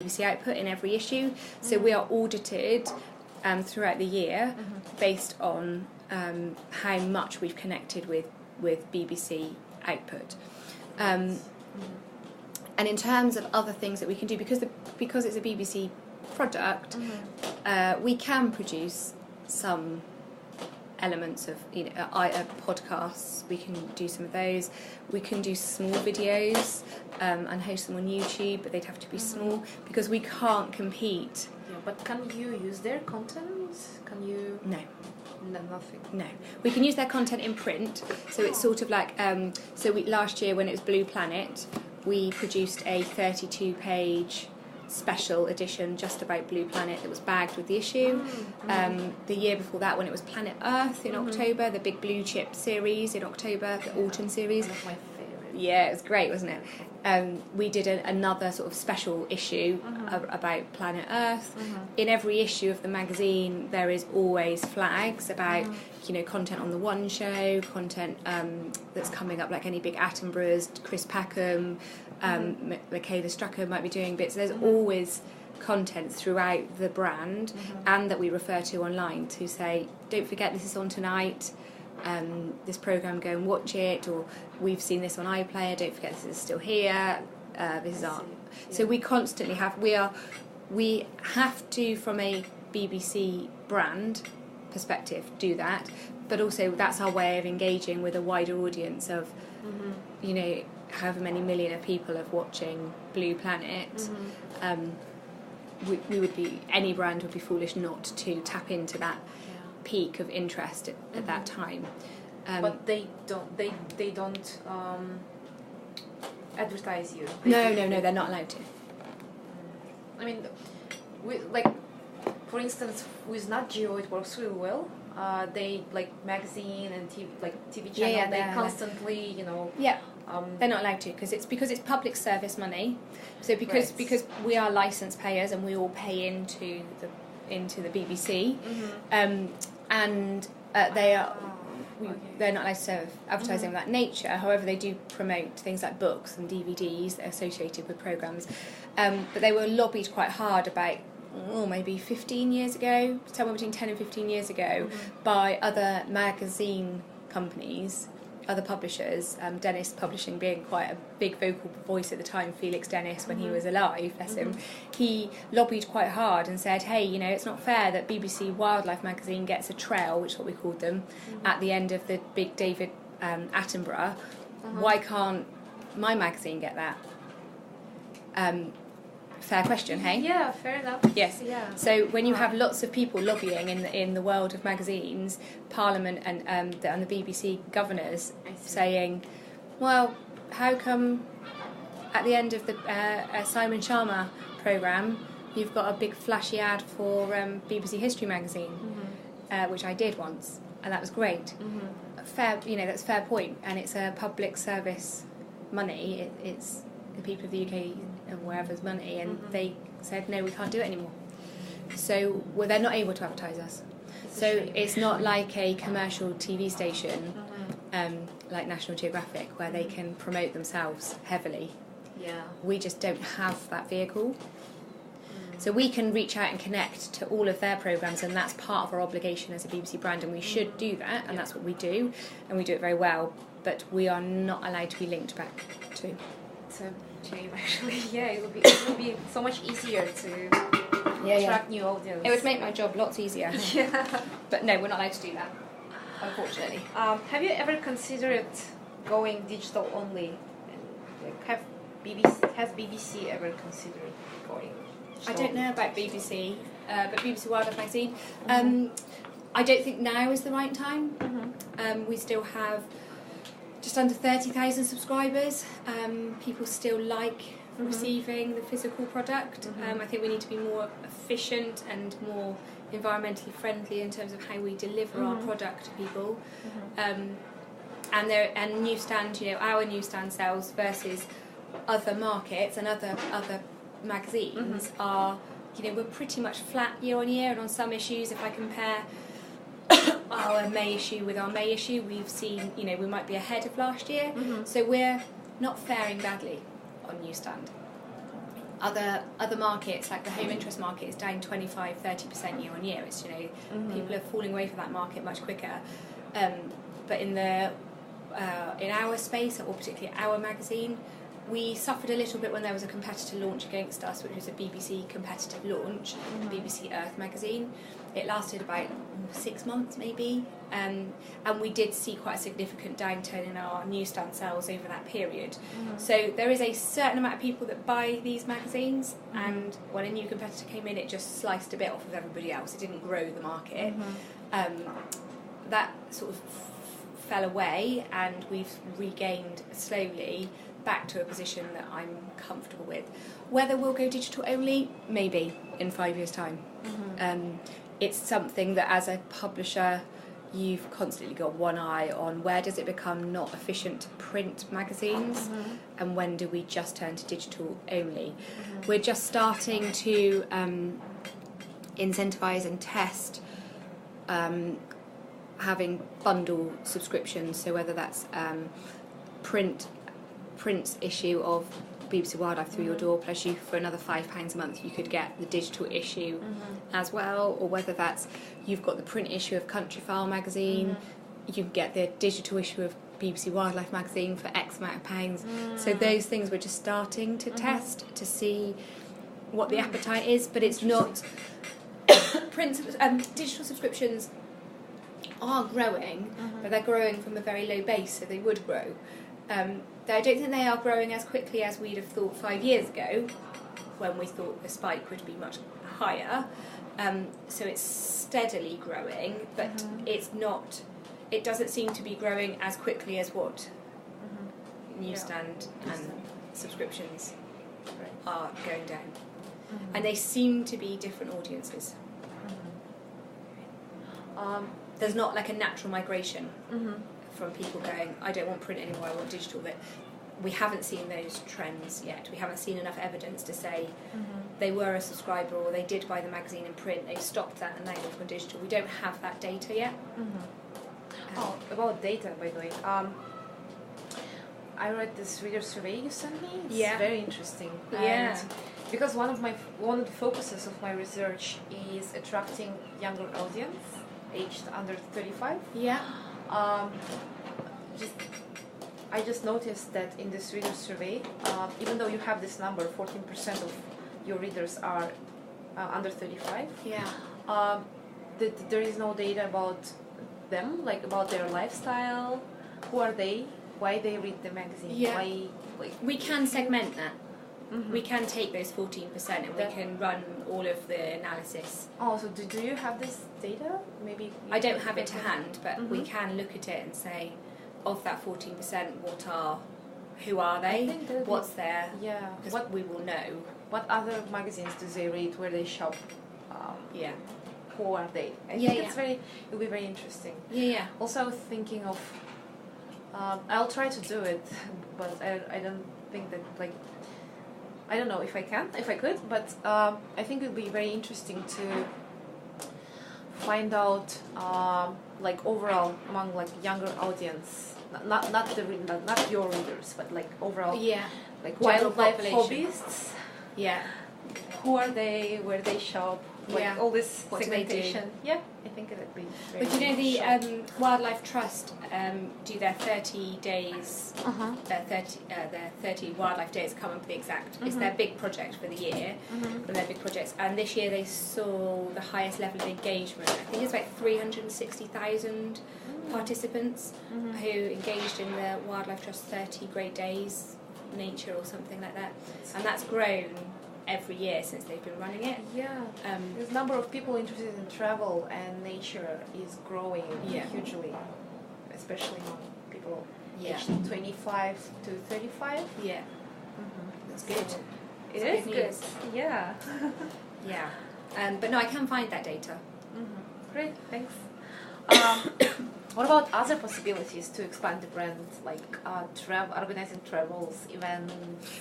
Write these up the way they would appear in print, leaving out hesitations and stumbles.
BBC output in every issue. So we are audited throughout the year based on how much we've connected with BBC output. And in terms of other things that we can do, because it's a BBC product, we can produce some elements of podcasts. We can do some of those. We can do small videos and host them on YouTube, but they'd have to be small because we can't compete. Yeah, but can you use their content? Can you? No. No, nothing. No, we can use their content in print. So it's sort of like last year when it was Blue Planet, we produced a 32-page special edition just about Blue Planet that was bagged with the issue. The year before that, when it was Planet Earth in October, the big blue chip series in October, the autumn series. One of my favourites. Yeah, it was great, wasn't it? We did another sort of special issue about Planet Earth. In every issue of the magazine, there is always flags about content on the One show, content that's coming up, like any big Attenboroughs, Chris Packham, Michaela Strucker might be doing bits. There's always content throughout the brand and that we refer to online to say, don't forget this is on tonight, this programme, go and watch it, or we've seen this on iPlayer, don't forget this is still here, this is our... So we constantly we have to, from a BBC brand perspective, do that, but also that's our way of engaging with a wider audience of however many million of people of watching Blue Planet. Any brand would be foolish not to tap into that peak of interest at that time. But they don't advertise you. No, they're not allowed to. I mean, for instance, with Nat Geo, it works really well. They magazine and TV channel. They constantly, they're not allowed to because it's public service money. So because we are licence payers and we all pay into the BBC, and they're not allowed to serve advertising of that nature. However, they do promote things like books and DVDs that are associated with programmes. But they were lobbied quite hard about maybe 15 years ago, somewhere between 10 and 15 years ago, by other magazine companies, other publishers, Dennis Publishing being quite a big vocal voice at the time, Felix Dennis, when he was alive, bless him. He lobbied quite hard and said, hey, it's not fair that BBC Wildlife magazine gets a trail, which is what we called them, at the end of the big David Attenborough. Why can't my magazine get that? Fair question, hey? Yeah, fair enough. Yes. Yeah. So when you have lots of people lobbying in the world of magazines, Parliament and the BBC governors saying, well, how come at the end of the Simon Sharma programme you've got a big flashy ad for BBC History magazine, which I did once, and that was great. Fair, that's a fair point, and it's a public service money. It's the people of the UK and wherever's money, and they said no, we can't do it anymore. So they're not able to advertise us. It's not like a commercial TV station like National Geographic where they can promote themselves heavily. Yeah. We just don't have that vehicle. So we can reach out and connect to all of their programmes, and that's part of our obligation as a BBC brand, and we should do that, and that's what we do, and we do it very well, but we are not allowed to be linked back to. It's a shame, actually. Yeah, it would be so much easier to attract new audience. It would make my job lots easier. Yeah. But no, we're not allowed to do that, unfortunately. Have you ever considered going digital only? Has BBC ever considered going digital? I don't know about BBC, but BBC Wildlife magazine. I don't think now is the right time. We still have just under 30,000 subscribers. People still like receiving the physical product. I think we need to be more efficient and more environmentally friendly in terms of how we deliver our product to people. And newsstand, our newsstand sales versus other markets and other magazines are, we're pretty much flat year on year, and on some issues, if I compare our May issue with our May issue, we've seen, we might be ahead of last year. So we're not faring badly on newsstand. other markets, like the home interest market, is down 25-30% year on year. It's, you know, people are falling away from that market much quicker. But in our space, or particularly our magazine, we suffered a little bit when there was a competitor launch against us, which was a BBC competitive launch, BBC Earth magazine. It lasted about 6 months maybe, and we did see quite a significant downturn in our newsstand sales over that period. So there is a certain amount of people that buy these magazines, and when a new competitor came in, it just sliced a bit off of everybody else. It didn't grow the market. That sort of fell away, and we've regained slowly back to a position that I'm comfortable with. Whether we'll go digital only, maybe in 5 years' time. It's something that as a publisher you've constantly got one eye on. Where does it become not efficient to print magazines, and when do we just turn to digital only? We're just starting to incentivise and test having bundle subscriptions, so whether that's print's issue of BBC Wildlife through your door, plus you for another £5 a month you could get the digital issue as well, or whether that's you've got the print issue of Countryfile magazine, you can get the digital issue of BBC Wildlife magazine for X amount of pounds. So those things we're just starting to test to see what the appetite is, but it's not digital subscriptions are growing, but they're growing from a very low base, so they would grow. I don't think they are growing as quickly as we'd have thought 5 years ago, when we thought the spike would be much higher. So it's steadily growing, but it's not. It doesn't seem to be growing as quickly as what newsstand and subscriptions are going down, and they seem to be different audiences. There's not like a natural migration from people going, I don't want print anymore, I want digital. But we haven't seen those trends yet. We haven't seen enough evidence to say they were a subscriber or they did buy the magazine in print, they stopped that and now they've gone digital. We don't have that data yet. About data, by the way, I read this reader survey you sent me. It's very interesting. Yeah. And because one of the focuses of my research is attracting younger audience, aged under 35. Yeah. I just noticed that in this reader survey, even though you have this number, 14% of your readers are under 35. Yeah. There is no data about them, like about their lifestyle. Who are they? Why they read the magazine? Yeah. Why, we can segment that. We can take those 14% and we can run all of the analysis. Oh, so do you have this data? Maybe I don't have it to hand, but we can look at it and say, of that 14%, who are they? What's there? Yeah. Because we will know. What other magazines do they read? Where they shop? Who are they? I think it'll be very interesting. Yeah. Also, I was thinking of. I'll try to do it, but I don't think that I don't know if I could, but I think it would be very interesting to find out overall among younger audience, not your readers, but overall wildlife hobbyists. Yeah. Who are they? Where they shop? All this segmentation. Yeah, I think it would be very But you know the Wildlife Trust do their 30 days, their 30 wildlife days, I can't remember the exact, it's their big project for the year, one of their big projects, and this year they saw the highest level of engagement. I think it's like 360,000 participants who engaged in the Wildlife Trust 30 Great Days Nature or something like that, and that's grown every year since they've been running it. Yeah. The number of people interested in travel and nature is growing hugely, especially among people aged 25 to 35. Yeah. That's good. It is good. Yeah. Yeah. But no, I can find that data. Great, thanks. What about other possibilities to expand the brand, like organizing travels, events?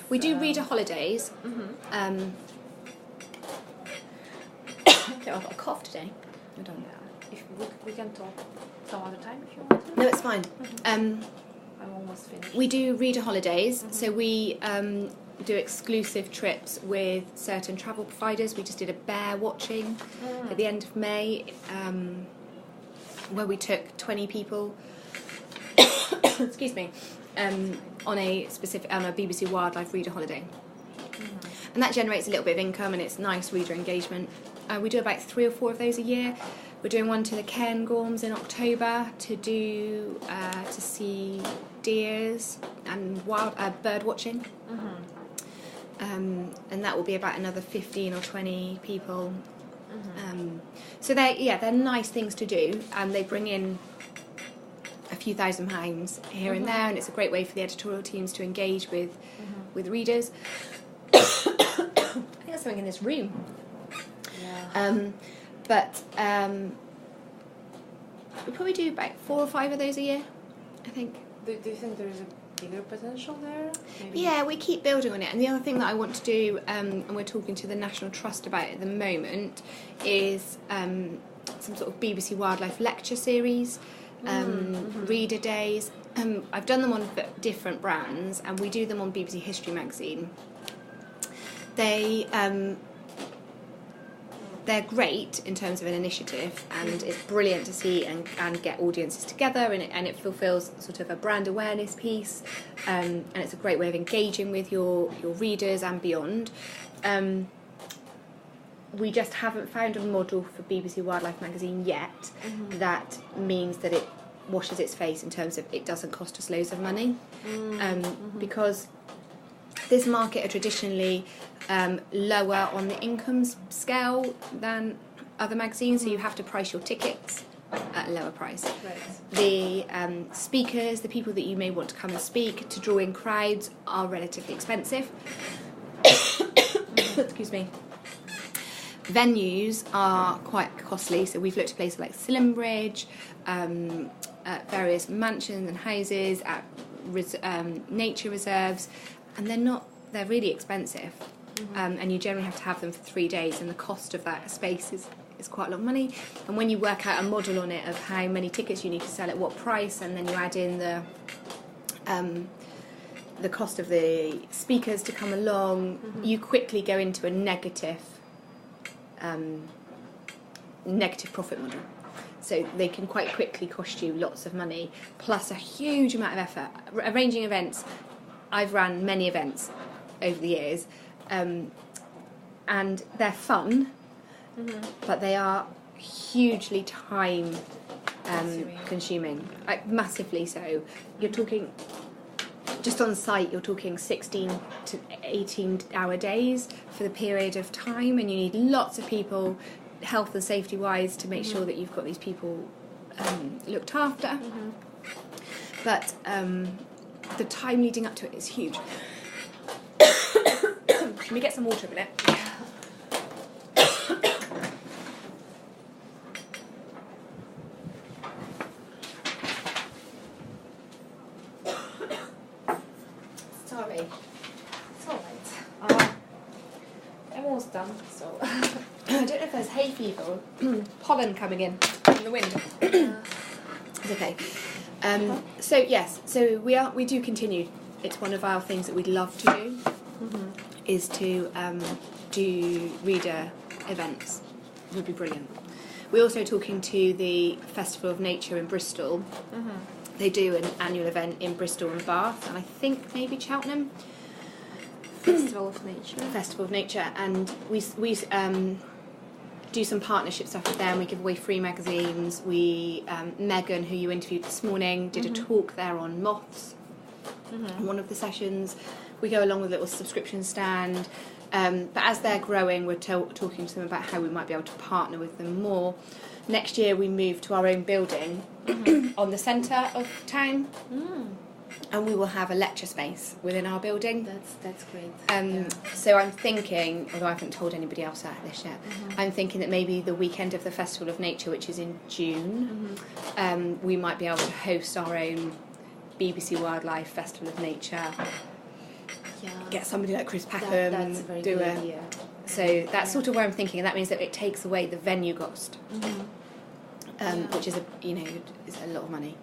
We do reader holidays. Okay, I've got a cough today. I don't know. If we can talk some other time if you want to. No, it's fine. I'm almost finished. We do reader holidays, so we do exclusive trips with certain travel providers. We just did a bear watching at the end of May, where we took 20 people, excuse me, on a BBC Wildlife reader holiday. And that generates a little bit of income, and it's nice reader engagement. We do about 3 or 4 of those a year. We're doing one to the Cairngorms in October to see deers and wild bird watching. And that will be about another 15 or 20 people. So they're nice things to do, and they bring in a few £1,000 here and there, and it's a great way for the editorial teams to engage with readers. I think there's something in this room. But we probably do about 4 or 5 of those a year, I think. Do you think there is a bigger potential there? Maybe? Yeah, we keep building on it. And the other thing that I want to do, and we're talking to the National Trust about at the moment, is some sort of BBC Wildlife lecture series, reader days. I've done them on different brands, and we do them on BBC History magazine. They're great in terms of an initiative, and it's brilliant to see and get audiences together, and it fulfills sort of a brand awareness piece, and it's a great way of engaging with your readers and beyond. We just haven't found a model for BBC Wildlife magazine yet that means that it washes its face in terms of it doesn't cost us loads of money, because this market are traditionally lower on the income scale than other magazines, so you have to price your tickets at a lower price. Right. The speakers, the people that you may want to come and speak to draw in crowds, are relatively expensive. Excuse me. Venues are quite costly, so we've looked at places like Slimbridge, at various mansions and houses, at nature reserves, and they're really expensive, and you generally have to have them for 3 days, and the cost of that space is quite a lot of money. And when you work out a model on it of how many tickets you need to sell at what price, and then you add in the cost of the speakers to come along, you quickly go into a negative profit model. So they can quite quickly cost you lots of money, plus a huge amount of effort. Arranging events, I've run many events over the years, and they're fun, but they are hugely time consuming, like massively so. You're talking, just on site, you're talking 16 to 18 hour days for the period of time, and you need lots of people, health and safety wise, to make sure that you've got these people looked after. But the time leading up to it is huge. Can we get some water a minute? Sorry. It's alright. I'm almost done, so. I don't know if there's hay fever or pollen coming in from the wind. It's okay. So yes, so we do continue. It's one of our things that we'd love to do, is to do reader events. It would be brilliant. We're also talking to the Festival of Nature in Bristol. They do an annual event in Bristol and Bath, and I think maybe Cheltenham. Festival of Nature. Festival of Nature, and we do some partnership stuff with them. We give away free magazines. Megan, who you interviewed this morning, did a talk there on moths in one of the sessions. We go along with a little subscription stand, but as they're growing, we're talking to them about how we might be able to partner with them more. Next year we move to our own building on the centre of town, and we will have a lecture space within our building. That's great. So I'm thinking, although I haven't told anybody else about this yet, I'm thinking that maybe the weekend of the Festival of Nature, which is in June, we might be able to host our own BBC Wildlife Festival of Nature. Yeah. Get somebody like Chris Packham That's a very do good it. idea. So that's sort of where I'm thinking, and that means that it takes away the venue cost, which is is a lot of money.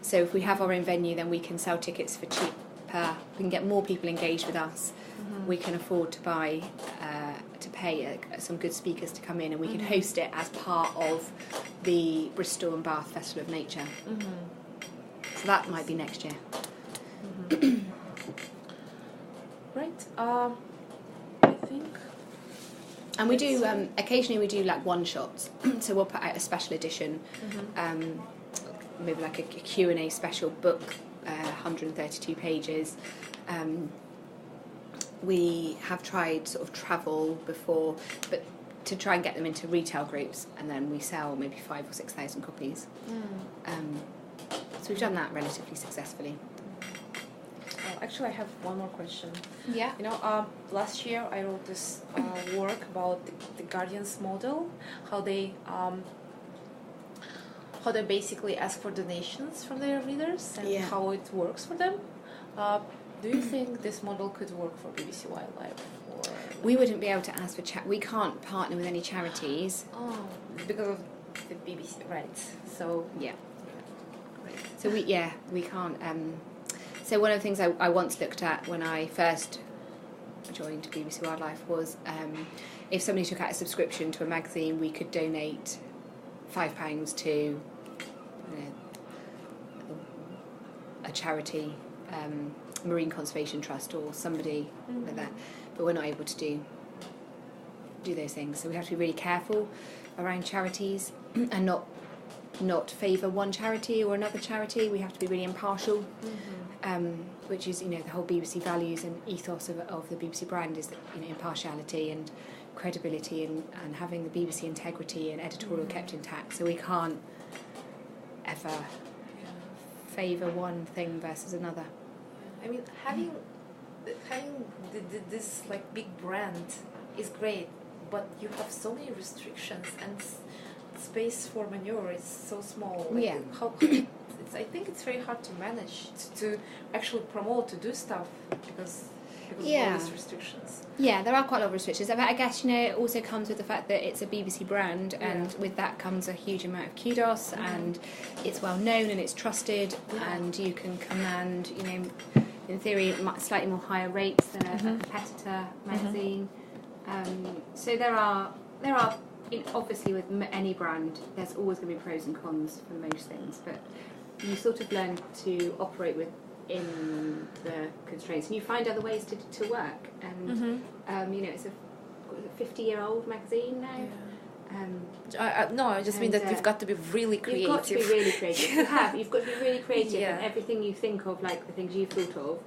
So if we have our own venue, then we can sell tickets for cheaper. We can get more people engaged with us, we can afford to pay some good speakers to come in, and we can host it as part of the Bristol and Bath Festival of Nature. So that might be next year. Right. I think. And we do occasionally we do like one shots. So we'll put out a special edition, maybe like a Q&A special book, 132 pages. We have tried sort of travel before, but to try and get them into retail groups, and then we sell maybe 5,000 or 6,000 copies. So we've done that relatively successfully. Actually, I have one more question. Yeah. You know, last year I wrote this work about the Guardians model, how they basically ask for donations from their readers and how it works for them. Do you think this model could work for BBC Wildlife? Or we wouldn't be able to ask for we can't partner with any charities. Oh, because of the BBC, right? So yeah. So we can't. So one of the things I once looked at when I first joined BBC Wildlife was if somebody took out a subscription to a magazine, we could donate £5 to a charity, Marine Conservation Trust or somebody like that. But we're not able to do those things. So we have to be really careful around charities and not favour one charity or another charity. We have to be really impartial, which is, the whole BBC values and ethos of the BBC brand is, impartiality and credibility and having the BBC integrity and editorial kept intact. So we can't ever favour one thing versus another. I mean, having this like big brand is great, but you have so many restrictions and space for manure is so small. Like, I think it's very hard to manage to actually promote, to do stuff because of all these restrictions. Yeah, there are quite a lot of restrictions. But I guess, it also comes with the fact that it's a BBC brand, and with that comes a huge amount of kudos, and it's well known and it's trusted, and you can command, in theory, slightly more higher rates than a competitor magazine. So there are obviously with any brand, there's always going to be pros and cons for most things, but you sort of learn to operate within the constraints, and you find other ways to work. And it's a 50-year-old magazine now. No, I just mean that you've got to be really creative. You've got to be really creative. You've got to be really creative, and everything you think of, like the things you've thought of,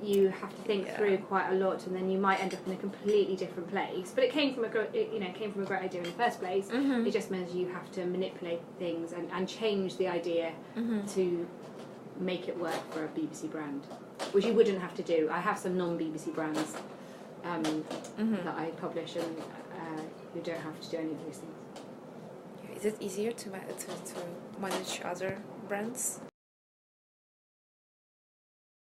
you have to think through quite a lot, and then you might end up in a completely different place. But it came from a great idea in the first place. It just means you have to manipulate things and change the idea to make it work for a BBC brand, which you wouldn't have to do. I have some non-BBC brands that I publish, and you don't have to do any of those things. Is it easier to manage other brands?